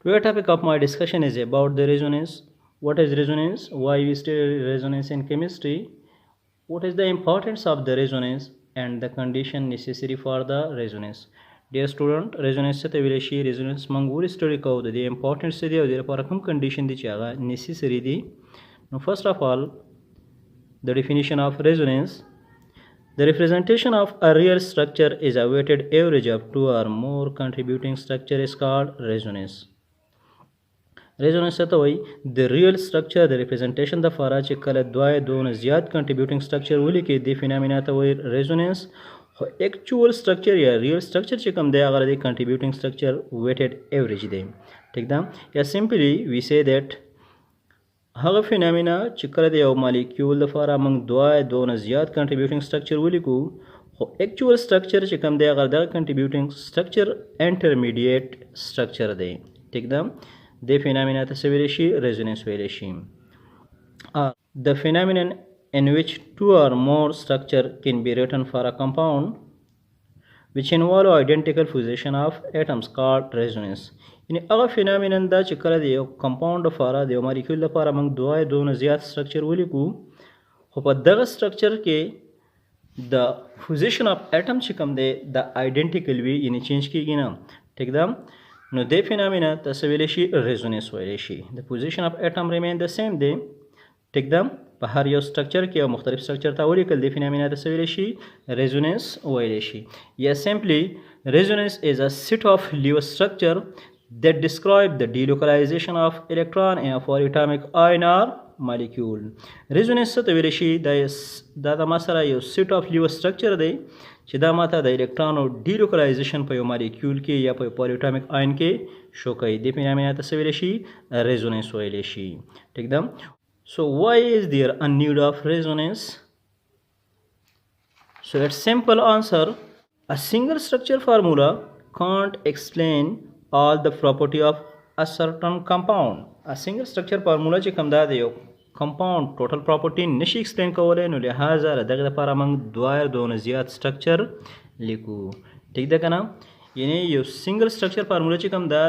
Today's topic of my discussion is about the resonance. What is resonance? Why we study resonance in chemistry? What is the importance of the resonance and the condition necessary for the resonance? Dear student, resonance से तविले she resonance मंगूर study का होता है. The importance से दिया उधर पर हम condition दी चाहा necessary दी. Now first of all, the definition of resonance. The representation of a real structure is a weighted average of two or more contributing structure is called resonance. Resonance से तो वही the real structure the representation the फरा चिकल द्वाय दोन ज़्यादा contributing structure वाली के दी phenomena तो वही resonance actual structure या real structure चिकम दे अगर दे contributing structure weighted average दे ठीक दा या simply we say that هغه phenomena चिकल दे او molecule the फरा मंग द्वाय दोन ज़्यादा contributing structure वाली को actual structure चिकम दे अगर दे contributing structure intermediate structure दे ठीक दा the phenomena tasawirishi resonance virishi are the phenomenon in which two or more structure can be written for a compound which involve identical fusion of atoms called resonance यानी अगर phenomenon दा चिकला दे compound फारा दे molecule फारा मंग दुआए दोन ज़्यादा structure वाली को हो पर दगा structure के the fusion of atom चिकम दे the identical भी यानी change की ना ठीक दा No, the phenomena tasawilishi resonance वैलिशी. The position of atom remain the same. They take them. بهر यो structure के और मुख्तलिफ structure तावली कल the phenomena tasawilishi resonance वैलिशी. Yes, simply resonance is a set of Lewis structure that describe the delocalization of electron in a four atomic ion or molecule. Resonance tasawilishi da masara yo set of Lewis structure they چې دا ماته د الکترونو ډیلوکلایزیشن په یو مالیکول کې یا په پولی اټامیک آین کې شو کوي دې فینامنا ته څه ویلی شي ریزونانس ویلی شي ټیک ده so why is there a need of resonance so its simple answer a single structure formula can't explain all the property of a certain compound a single structure formula چې کوم دا دی یو compound total property نشي explain کولای نو لہذا دغه لپاره موږ دوه دونه زیات structure لیکو ٹھیک ده کنه یعنی یو single structure فارمولا چې کوم دا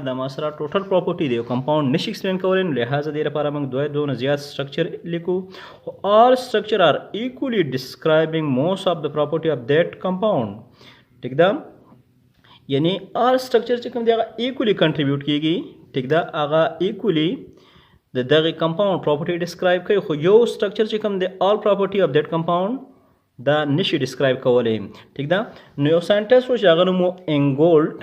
د مسره total property دی یو compound نشي explain کولای نو لہذا د لپاره موږ دوه دونه زیات structure لیکو all structure are equally describing most of the property of that compound ٹھیک ده یعنی all structure چې کوم دی هغه equally contribute کیږي ٹھیک ده هغه equally the daggy compound property describe کوي خو یو structure چې کوم دی all property of that compound دا نشي describe کولای ٹھیک ده نو یو ساينټیسټ و چې هغه نوم انګولډ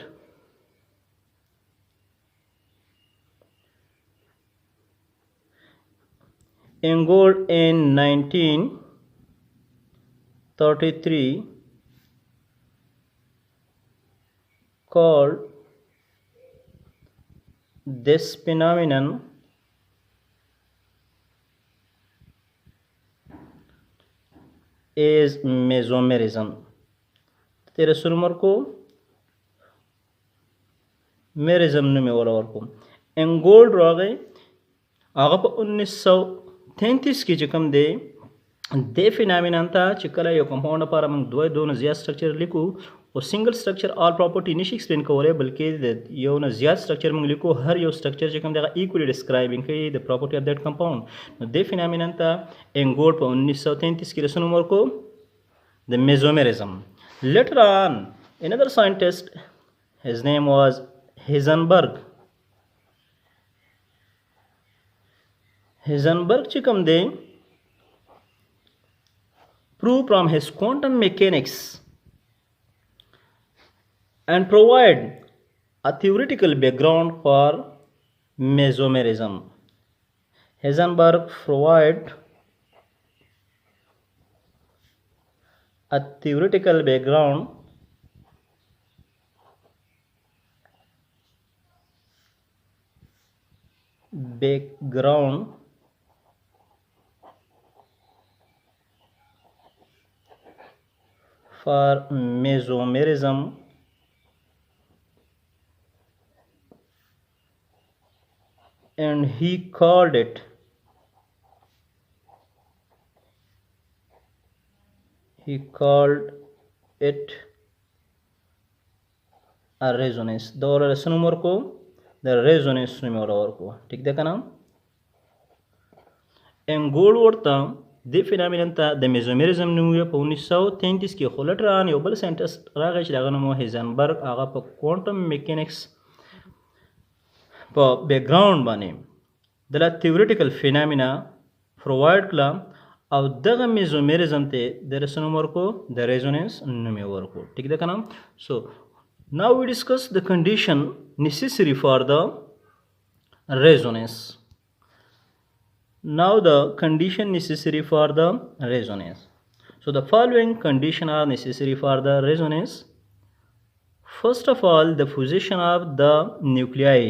in 1933 called this phenomenon is mesomerism तेरे सुनमर को मेरिज्म में वाला और को एंगोल्ड रागे आगे पर 1933 की जकम दे फिनोमेना था चिकला यो कंपाउंड पर हम दो न ज़्यादा स्ट्रक्चर लिखो और सिंगल स्ट्रक्चर ऑल प्रॉपर्टी नहीं एक्सप्लेन करें बल्कि यो न ज़्यादा स्ट्रक्चर में लिखो हर यो स्ट्रक्चर चिकम देगा इक्वली डिस्क्राइबिंग के the property of that compound दे फिनोमेना था एंगोल्ड पर 1933 की रसन उम्र को the mesomerism later on another scientist his name was Heisenberg चिकम दे prove from his quantum mechanics and provide a theoretical background for mesomerism. Heisenberg provide a theoretical background for mesomerism and he called it a resonance. दौर रसन उमर को د ریزونانس نومې ورکړو. ټیک ده که نه؟ انګول ورته دې فینامینن ته د میزومیرزم نوم ویل په 1933 کې. خو لټران یو بل ساینټسټ راغی چې د هغه نوم و هیزنبرګ. هغه په کوانټم میکینکس په بیکګراوند باندې د لا تیوریټیکل فینامینا پرووایډ کړه او دغه میزومیرزم ته د څه نوم ورکړو؟ د ریزونانس نوم یې ورکړو. ټیک ده که نه؟ سو now we discuss the condition necessary for the resonance. Now the condition necessary for the resonance. So the following conditions are necessary for the resonance. First of all, the position of the nuclei,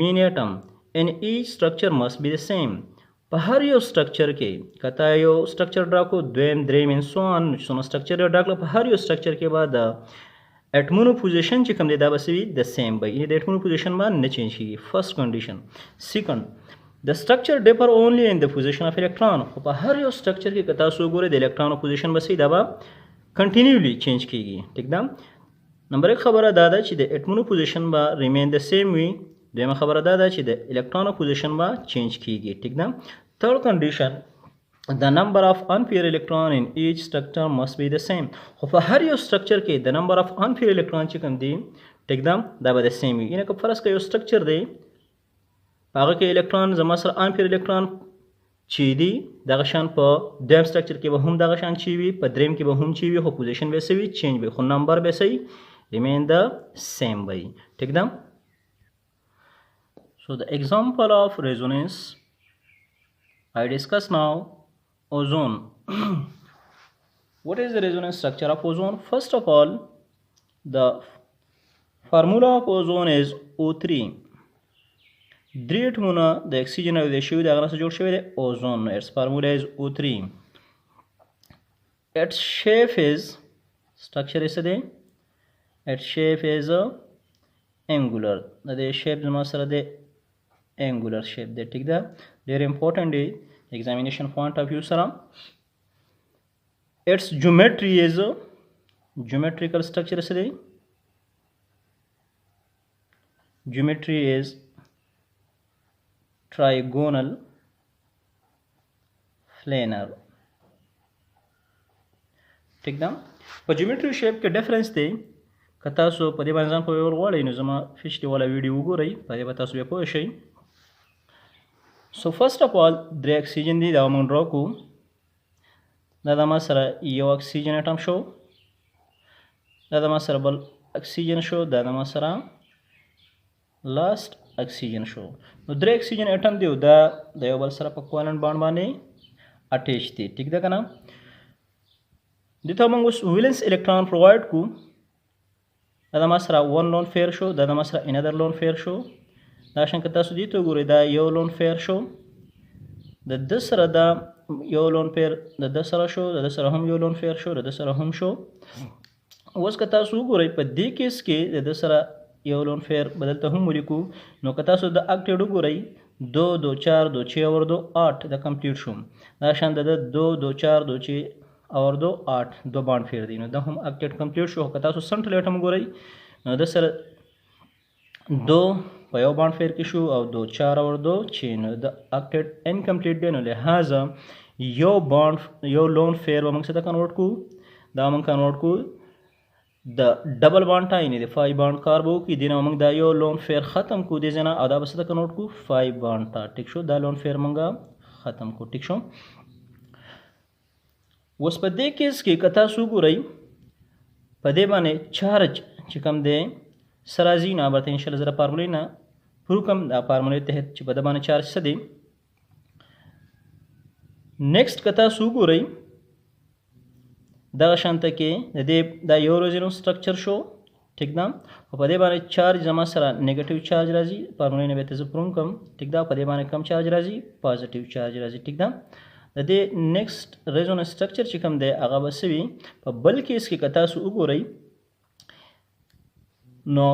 mean atom, in each structure must be the same. په هر یو سټرکچر کې کته یو سټرکچر ډرا کو دویم دریم ان سو ان څونه سټرکچر ډرا کړه په هر یو سټرکچر کې بعد اټمونو پوزیشن چې کوم دی دا به وي د سیم وي. د اټمونو پوزیشن باندې نه چینج کیږي. فرست کنډیشن. سیکنډ د سټرکچر ډیفر اونلی ان د پوزیشن اف الکترون. خو په هر یو سټرکچر کې کته سو ګوره د الکترون پوزیشن به دا به کنټینیولی چینج کیږي. ټیک ده؟ نمبر 1 خبره دا ده چې د اټمونو پوزیشن به ریمین د سیم وي. دویمه خبره دا ده چې د الکترون پوزیشن به چینج کیږي. ټیک ده؟ Third condition, the number of unpaired electron in each structure must be the same. خو په هر یو سټرکچر کې د نمبر اف unpaired electron چې کوم دی ټیک ده دا به د سیم وي. یعنی که فرض کړئ یو سټرکچر دی هغه کې الکترون زما سره unpaired electron چې دی دغه شان په دویم سټرکچر کې به هم دغه شان چی وي، په دریم کې به هم چی وي، خو پوزیشن به څه وي؟ چینج وي، خو نمبر به څه وي؟ ریمین د سیم وي. ټیک ده؟ So the example of resonance I discuss now ozone. What is the resonance structure of ozone? First of all, the formula of ozone is O3. درې اتمونه د اکسیجن او د شوي د هغه نه څه جوړ شوی دی؟ اوزون. Its formula is O3. Its shape is structure is څه دی؟ Its shape is angular. د دې shape زما سره د angular shape دی. ټیک ده؟ ډېر important دی examination point of view سره. Its geometry is geometrical structure څه دی؟ Geometry is trigonal planar. ٹھیک ده؟ په geometry shape کې difference دی. که تاسو په دې باندې ځان پوهول غواړئ نو زما فیشلي والا ویډیو وګورئ، په دې به تاسو بیا پوه شئ. سو فرست اف آل درې اکسیجن دي دا موږ ډرا کړو. دا د ما سره یو اکسیجن اټم شو، دا د ما سره بل اکسیجن شو، دا د ما سره لاست اکسیجن شو. نو درې اکسیجن اټم دی دا د یو بل سره په کوالنټ بانډ باندې اټیچ دي. ټیک ده که نه؟ دې ته موږ اوس ویلنس الکترون پرووایډ کړو. دا د ما سره ون لون فیر شو، دا د ما سره انادر لون فیر شو. دا شان که تاسو دې ته وګورئ دا یو لون فیر شو، د ده سره دا یو لون فیر د ده سره شو، د ده سره هم یو لون فیر شو، د ده سره هم شو. اوس که تاسو وګورئ په دې کیس کې د ده سره یو لون فیر بدلته هم ولیکو. نو که تاسو د اکټیډ وګورئ 2 2 4 2 6 اور 2 8 دا کمپلیټ شو. دا شان د 2 2 4 2 6 اور 2 8 دو باند فیر دی. نو دا هم اکټیډ کمپلیټ شو. که تاسو سنټرل اټم وګورئ نو د سره 2 په یو باند فیر کې شو او 2 4 اور 2 6. نو د اکټیډ انکمپلیټ دی. نو لہذا یو باند یو لون فیر به موږ څه ته کنورټ کړو؟ دا موږ کنورټ کړو د ډبل باند ته، یعنې د 5 باند کار به وکړي. دې نه موږ دا یو لون فیر ختم کړو دې ځای نه او دا به څه ته کنورټ کړو؟ 5 باند ته. ټیک شو؟ دا لون فیر موږ ختم کړو. ټیک شو؟ اوس په دې کیس کې که تاسو وګورئ په دې باندې چارج چې کوم دی څه راځي نو به ته انشاءالله زه د فارمولې نه پرو کړم. دا فارمولې تحت چې په ده باندې چارج څه دی. نیکسټ که تاسو وګورئ دغه شانته کې د دې دا یو روزینو سټرکچر شو. ټیک ده؟ خو په دې باندې چارج زما سره نیګیټیو چارج راځي. فارمولې نه بیا ته زه پروم کړم. ټیک ده؟ په دې باندې کم چارج راځي؟ پازیټیو چارج راځي. ټیک ده؟ د دې نیکسټ ریزونانس سټرکچر چې کوم دی هغه به څه وي؟ په بل کیس کې که تاسو وګورئ نو دا الکترون به د ډبل بانډ لپاره ډیلوکلایز شي. دا الکترون به واپس د اکسیجن ته راشي. نو که تاسو د دې بل ریزونانس سټرکچر ډرا کړئ، دا د دې د یو روزینو سټرکچر شو. ټیک ده؟ په دې باندې چارج زما سره نیګیټیو چارج راځي. فارمولې نه بیا ته زه پروم کړم. ټیک ده؟ په دې باندې کم چارج راځي؟ پازیټیو چارج راځي. ټیک ده؟ د دې نیکسټ ریزونانس سټرکچر چې کوم دی هغه به څه وي؟ په بل کیس کې که تاسو وګورئ نو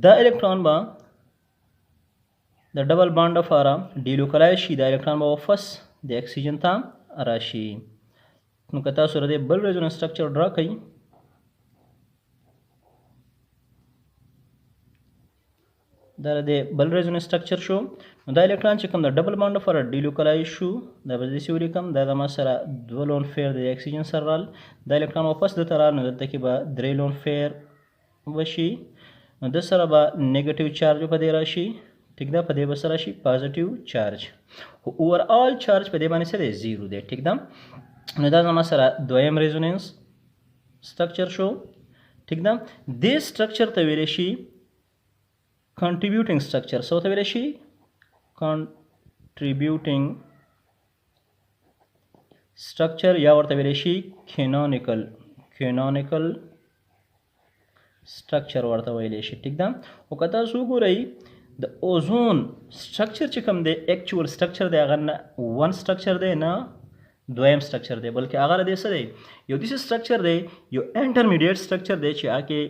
دا الکترون به د ډبل بانډ لپاره ډیلوکلایز شي. دا الکترون به واپس د اکسیجن ته راشي. نو که تاسو د دې بل ریزونانس سټرکچر ډرا کړئ، دا د بل ریزوننس سټرکچر شو. نو دا الکترون چې کوم د ډبل بانډ لپاره ډیلوکلایز شو دا به داسې ولیکم دا د ما سره 2 لون فیر د اکسیجن سره رال دا الکترون واپس دلته رال نو دلته کې به 3 لون فیر وشي نو د سره به نیگیټیو چارج په دې راشي ٹھیک ده په دې به سره راشي پازیټیو چارج خو اوور آل چارج په دې باندې سره 0 دی ٹھیک ده. نو دا زما سره دویم ریزوننس سټرکچر شو ٹھیک ده. دې سټرکچر ته ویل شي contributing structure. So the very contributing structure या ورته ویل شي canonical structure ورته ویل شي ٹھیک ده. او کته سو ګورئ د اوزون structure چې کوم دی actual structure دی هغه نه one structure دی نه دویم structure دی بلکې هغه د څه دی یو داسې structure دی یو intermediate structure دی چې هغه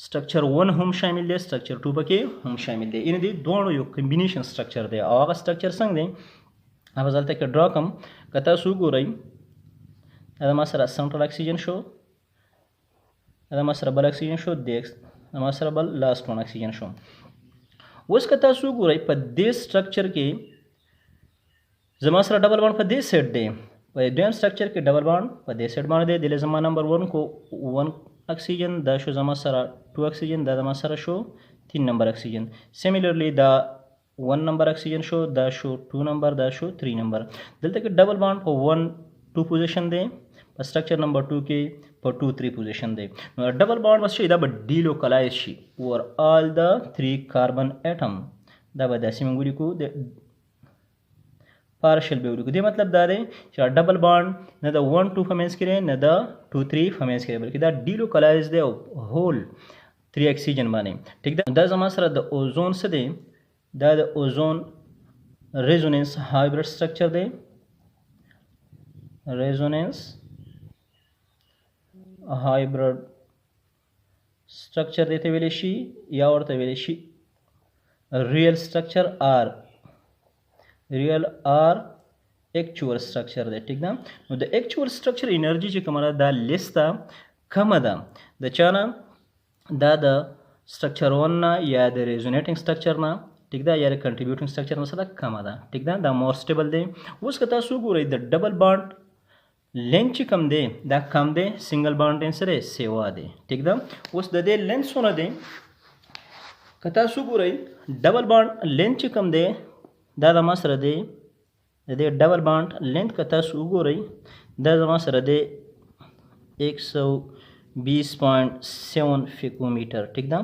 स्ट्रक्चर 1 هم شامل دی स्ट्रक्चर 2 پکې هم شامل دی ان دي دوه یو کمبینیشن स्ट्रक्चर دی او هغه स्ट्रक्चर څنګه دی هغه ځلته کې ډرا کوم کته سو ګورئ دا ما سره سنټرل اکسیجن شو دا ما سره بل اکسیجن شو دا ما سره بل لاست ون اکسیجن شو. اوس کته سو ګورئ په دې स्ट्रक्चर کې زما سره ډبل بانډ په دې سیټ دی په دویم स्ट्रक्चर کې ډبل بانډ په دې سیټ باندې دی د زما نمبر 1 کو 1 اکسیجن دا شو زما سره 2 اکسیجن دا زما سره شو 3 نمبر اکسیجن. سیمیلرلی دا 1 نمبر اکسیجن شو دا شو 2 نمبر دا شو 3 نمبر. دلته کې ډبل بانډ په 1 2 پوزیشن دی په سټرکچر نمبر 2 کې په 2 3 پوزیشن دی. نو ډبل بانډ وشي دا به ډیلوکلایز شي اوور آل د 3 کاربن اټم دا به داسې موږ لیکو د پارشل به ولیکو. دې مطلب دا دی چې ډبل بانډ نه د 1 2 په منځ کې نه د 2 3 په منځ کې بلکې دا ډیلوکلایز دی هول 3 اکسیجن باندې ٹھیک ده. دا زما سره د اوزون څه دی دا د اوزون ریزوننس هایبرډ سټرکچر دی ریزوننس هایبرډ سټرکچر دی ته ویل شي یا ورته ویل شي ریل سټرکچر آر real or actual structure دی ٹھیک ده. نو د actual structure انرژي چې کومه ده لیس ده کمه ده د چانه دا د structure 1 نه یا د resonating structure نه ٹھیک ده یا د contributing structure نه څخه کمه ده ٹھیک ده دا more stable دی. اوس که تاسو ګورئ د ډبل بانډ لینث چې کم دی دا کم دی سنگل بانډ لینث سره سیوا دی ٹھیک ده. اوس د دې لینث ونه دی که تاسو ګورئ ډبل بانډ لینث چې کم دی دا د ما سره دی د دې ډبل بانډ لینث که تاسو وګورئ دا زما سره دی 120.7 فیکومیټر ٹھیک ده.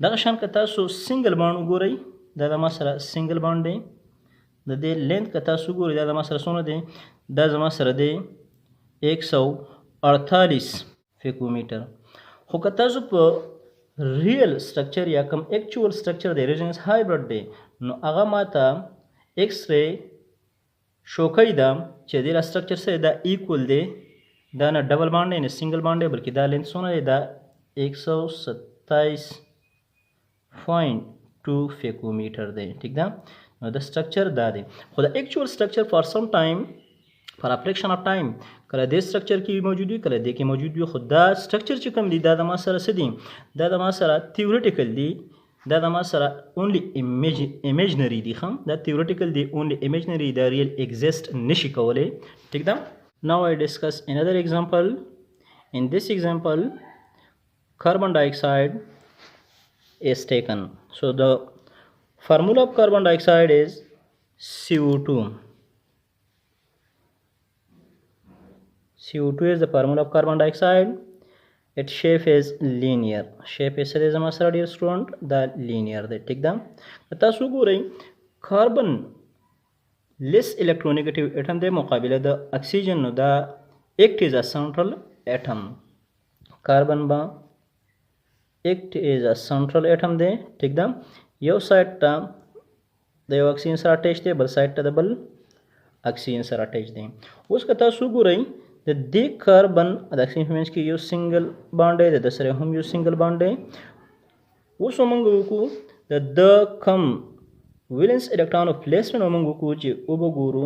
دغه شان که تاسو سنگل بانډ وګورئ دا د ما سره سنگل بانډ دی د دې لینث که تاسو وګورئ دا د ما سره څومره دی دا زما سره دی 148 فیکومیټر. خو که تاسو په ریل سټرکچر یا کوم ایکچوال سټرکچر دی ریزوننس هایبرډ دی نو هغه ماته ایکس ری شو کوي دا چې د سټرکچر سره دا ایکوال دی دا نه ډبل بانډ دی نه سنگل بانډ دی بلکې دا لینث څومره دی دا 127.2 فیکومیټر دی ٹھیک ده. نو د سټرکچر دا دی خو د ایکچوال سټرکچر فار سم ټایم فار ا فریکشن اف ټایم کله دې سټرکچر کې موجود وي کله دې کې موجود وي خو دا سټرکچر چې کوم دی دا د ما سره څه دی دا د ما سره تھیوریټیکل دی دا د ما سره اونلی امیجنری دی خام دا تھیوریټیکل دی اونلی امیجنری دا ریل ایگزیسٹ نشي کولای ٹھیک ده. Now I discuss another example. In this example carbon dioxide is taken. So the formula of carbon dioxide is CO2. CO2 is the formula of carbon dioxide. Its shape is linear. Shape is the master dear student the linear the ٹھیک ده. تاسو ګورئ کاربن less electronegative atom دے مقابله د اکسیجن نو دا act is a central atom. کاربن با act is a central atom دے ٹھیک ده. یو سایت ته د یو اکسیجن سره اٹیچ دی بل سایت ته د بل اکسیجن سره اٹیچ دی. اوس که تاسو ګورئ د دې کاربن د اکسیجن په منځ کې یو سنگل بانډ دی د سره هم یو سنگل بانډ دی. اوس موږ وکړو د کم valence electron of placement موږ وکړو چې وګورو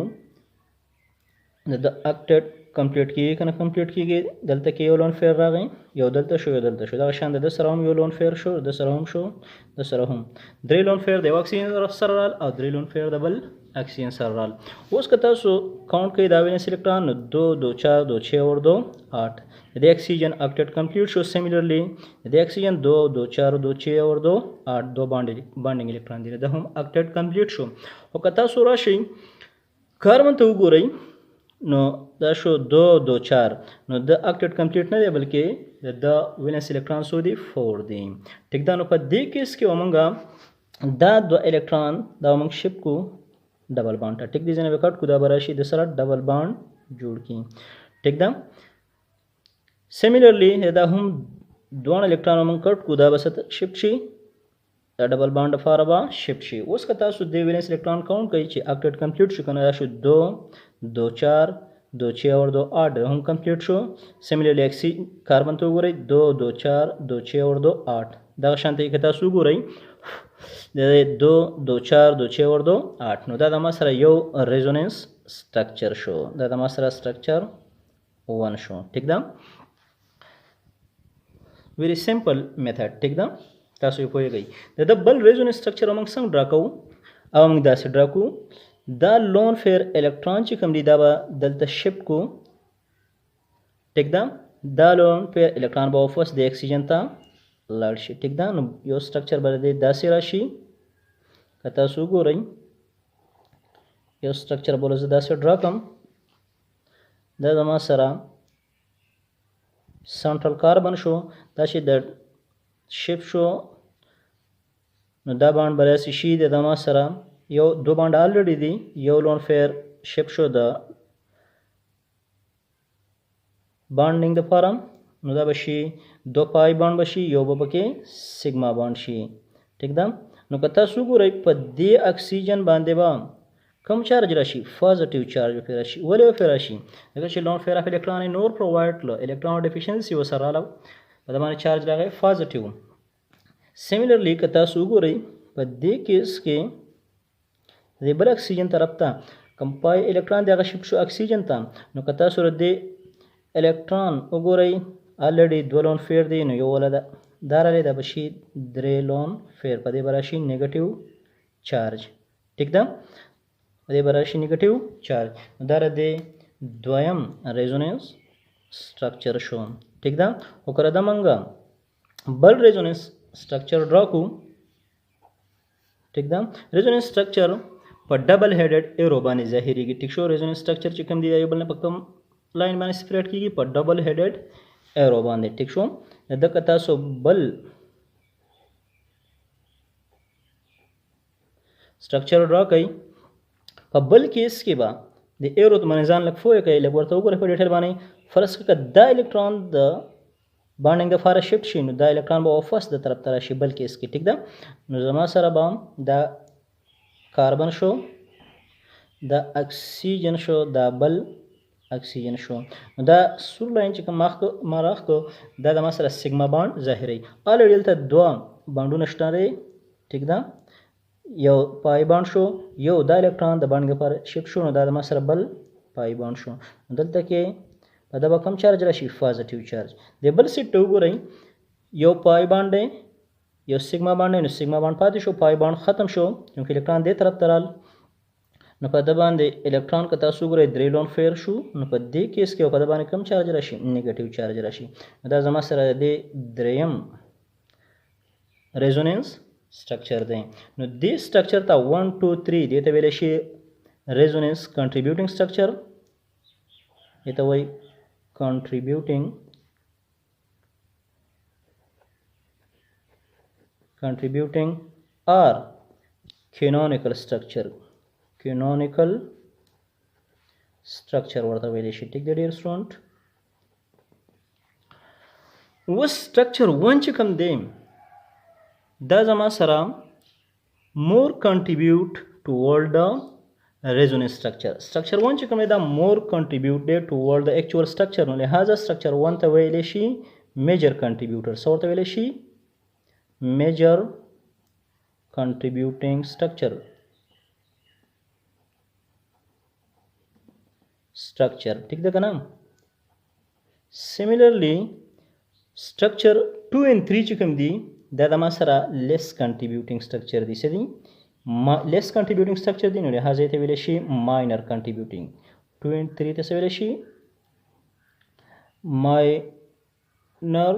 د اکټډ कंप्लीट की کنه कंप्लीट کیږي دلته کې یو لون فیر راغی یو دلته شو یو دلته شو دا شان د سره هم یو لون فیر شو د سره هم شو د سره هم درې لون فیر د یو اکسیجن سره رال او درې لون فیر د بل اکسیجن سره رال اوس که تاسو काउंट کړئ دا وینس الکترون 2 2 4 2 6 और 2 8 the oxygen octet complete show similarly the oxygen 2 2 4 2 6 और 2 8 दो bonding electron دي د هم octet complete شو او که تاسو راشئ कार्बन ته وګورئ نو دا شو 2 2 4 نو د اکټیټ کمپلیټ نه دی بلکې د ویلنس الکترون سو دی 4 دی ټیک دا نو په دې کیس کې ومنګا دا دو الکترون دا موږ شپ کو ډبل بانډ ټیک دی ځنه وکټ کو دا براشي د سره ډبل بانډ جوړ کی ټیک دا سیمیلرلی دا هم دوه الکترون موږ کټ کو دا بس شپ شي دا ډبل بانډ لپاره به شپ شي اوس که تاسو د ویلنس الکترون کاونټ کوئ چې اکټیټ کمپلیټ شو کنه دا شو 2 2 4 2 6 और 2 8 هم کمپلیټ شو سیمیلرلی اکسی کاربن ته وګورئ 2 2 4 2 6 اور 2 8 دا شانتي که تاسو وګورئ د 2 2 4 2 6 اور 2 8 نو دا د ما سره یو ریزونانس سټرکچر شو دا د ما سره سټرکچر 1 شو ټیک ده ویری سمپل میتھډ ټیک ده تاسو یې پوهیږئ د بل ریزونانس سټرکچر موږ څنګه ډرا کوو او موږ داسې ډرا کوو دا لون فیر الکترون چې کوم دی دا به دلته شپ کو ټیک ده دا لون فیر الکترون به واپس د اکسیجن ته لاړ شي ټیک ده نو یو سټرکچر به د داسې راشي که تاسو وګورئ یو سټرکچر به زه داسې ډرا کوم دا زما سره سنټرل کاربن شو دا چې د شپ شو نو دا باند براسي شي د ما سره یو دو باند آلریډي دي یو لون فیر شپ شو د بانډینګ د فارم نو دا بشي دو پای باند بشي یو به پکې سیګما باند شي ټیک ده نو که تاسو ګورئ په دې اکسیجن باندې به کم چارج راشي پازیټیو چارج پې راشي ولې پې راشي ځکه چې لون فیر اف الکترون نور پرووایډ کړه الکترون ډیفیشنسي وسره راغله په دې باندې چارج راغی پازیټیو سیمیلرلی که تاسو وګورئ په دې کیس کې د بل اکسیجن طرف ته کم پای الکترون دغه شپ شو اکسیجن ته نو که تاسو د الکترون وګورئ الریډي دوه لون فیر دی نو یو ولدا دا راغلی دا بشي درې لون فیر په دې براشي نیگیټیو چارج ټیک ده په دې براشي نیگیټیو چارج دا د دویم ریزونانس سټرکچر شو ټیک ده او کړه دا منګه بل ریزونانس structure draw को ठीक दा resonance structure पर double headed arrow बानी ज़ाहिरी की ठीक शो रेजोनेंस स्ट्रक्चर चिकम दिया ये बलने पक्कम लाइन बानी सेपरेट की पर डबल हेडेड एरो बांधे ठीक शो द कता सो बल स्ट्रक्चर ड्रॉ कई पर बल केस के बा द एरो तो माने जान लग फोए कई लग वर्तो ऊपर पर डिटेल बानी फर्स्ट का the electron the binding د فاره شفت شي نو دا الکترون به واپس د طرف ته راشي بل کیس کې ټیک ده نو زما سره به دا کاربن شو دا اکسیجن شو دا بل اکسیجن شو نو دا سور لاین چې کوم ما راخ کو دا د ما سره سیګما باند ظاهري الریډي دلته دوه باندونه شته دی ټیک ده یو پای باند شو یو دا الکترون د باندې لپاره شفت شو نو دا د ما سره بل پای باند شو دلته کې دا به کم چارج راشي پازیټیو چارج د بل سیټ ته وګورئ یو پای باندې یو سیګما باندې نو سیګما باند پاتې شو پای باند ختم شو کیونکه الکترون دې طرف ته رال نو په دا باندې الکترون که تاسو وګورئ درې لون فیر شو نو په دې کیس کې په دا باندې کم چارج راشي نیگیټیو چارج راشي دا زما سره د دریم ریزونانس سټرکچر دی نو دې سټرکچر ته 1 2 3 دې ته ویل شي ریزونانس کنټریبیوټینګ سټرکچر دې ته وایي contributing or canonical structure ورته ویل شي ټیک دی ډیر سټوډنټ و سټرکچر 1 چې کوم دی دا زما سره more contribute toward the resonance structure 1 چې کوم دا more contributed toward the actual structure نو لہذا structure 1 ته ویل شي major contributor څه ورته ویل شي major contributing structure ټیک ده کنه Similarly, structure 2 and 3 چې کوم دي دا د ما سره less contributing structure دي. څه دي؟ less contributing structure دي، نو لهذا ته ویل شي minor contributing. 2 and 3 ته څه ویل شي؟ minor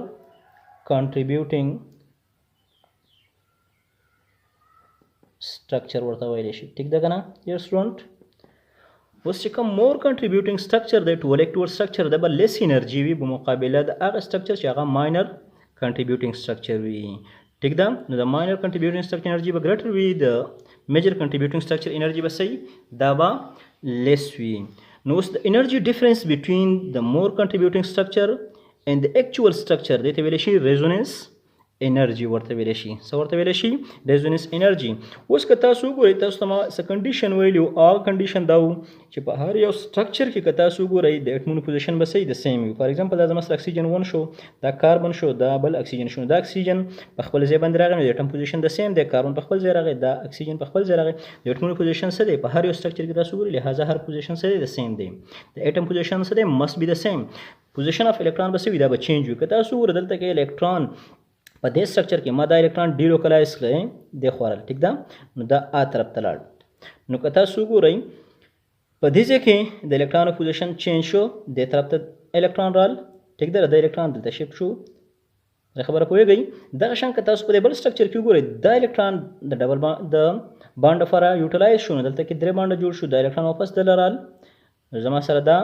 contributing structure ورته ویل شي. ټیک ده کنه dear student؟ اوس چې کوم مور کنټریبیوټینګ سټرکچر دی ټول اکټیوټ سټرکچر دی بل لیس انرژي وي په مقابله د هغه سټرکچر چې هغه ماینر کنټریبیوټینګ سټرکچر وي. ټیک ده؟ نو د ماینر کنټریبیوټینګ سټرکچر انرژي به ګریټر وي، د میجر کنټریبیوټینګ سټرکچر انرژي به صحیح دا به لیس وي. نو اوس د انرژي ډیفرنس بټوین د مور کنټریبیوټینګ سټرکچر and the actual structure دې ته ویل شي resonance energy ورته ویل شي. څه ورته ویل شي؟ resonance energy. اوس که تاسو وګورئ تاسو ته ما څه کنډیشن ویلو، هغه کنډیشن دا و چې په هر یو سټرکچر کې که تاسو وګورئ د اټمونو پوزیشن به صحیح د سیم وي. فار ایگزامپل دا زما سره اکسیجن 1 شو، دا کاربن شو، دا بل اکسیجن شو. دا اکسیجن په خپل ځای باندې راغی نو د اټم پوزیشن د سیم دی، کاربن په خپل ځای راغی، دا اکسیجن په خپل ځای راغی. د اټمونو پوزیشن څه دی؟ په هر یو سټرکچر کې تاسو وګورئ لہذا هر پوزیشن څه دی؟ د سیم دی. د اټم پوزیشن څه دی؟ must be the same. پوزیشن اف الکترون به څه وي؟ دا به چینج وي. که تاسو وګورئ دلته کې الکترون په دې سټرکچر کې ما دا الکترون ډیلوکلایز کړی دی خوړل. ټیک ده؟ نو دا ا طرف ته لاړ. نو که تاسو وګورئ په دې ځای کې د الکترون پوزیشن چینج شو، دې طرف ته الکترون رال. ټیک ده؟ د الکترون دلته شفت شو. دا خبره پوهیږئ؟ دغه شان که تاسو په دې بل سټرکچر کې وګورئ دا الکترون د ډبل د بانډ لپاره یوټیلایز شو، نو دلته کې درې بانډه جوړ شو، د الکترون واپس دلته رال. زما سره دا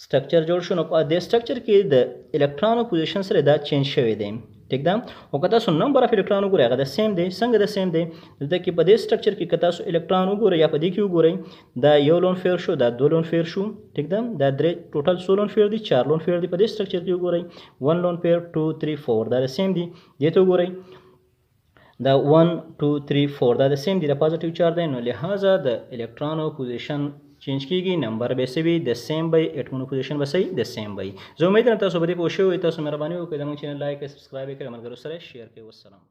سټرکچر جوړ شو. نو په دې سټرکچر کې د الکترون پوزیشن سره دا چینج شوی دی. ټیک ده؟ او که تاسو نمبر اف الکترون وګورئ هغه د سیم دی. څنګه د سیم دی؟ دلته کې په دې سټرکچر کې که تاسو الکترون وګورئ یا په دې کې وګورئ دا یو لون فیر شو، دا دو لون فیر شو. ټیک ده؟ دا درې ټوټل څو لون فیر دي؟ 4 لون فیر دي. په دې سټرکچر کې وګورئ 1 لون فیر 2 3 4 دا د سیم دي. دې ته وګورئ دا 1 2 3 4 دا د سیم دي، د پازیټیو چارج دی. نو لہذا د الکترون پوزیشن چینج کیږي، نمبر به سوي د سیم بای اټمونو پوزیشن به صحیح د سیم بای. زه امید لرم تاسو به دې پوه شوئ. تاسو مهرباني وکړئ زموږ چینل لایک او سبسکرایب کړئ، ملګرو سره شیر کړئ. والسلام.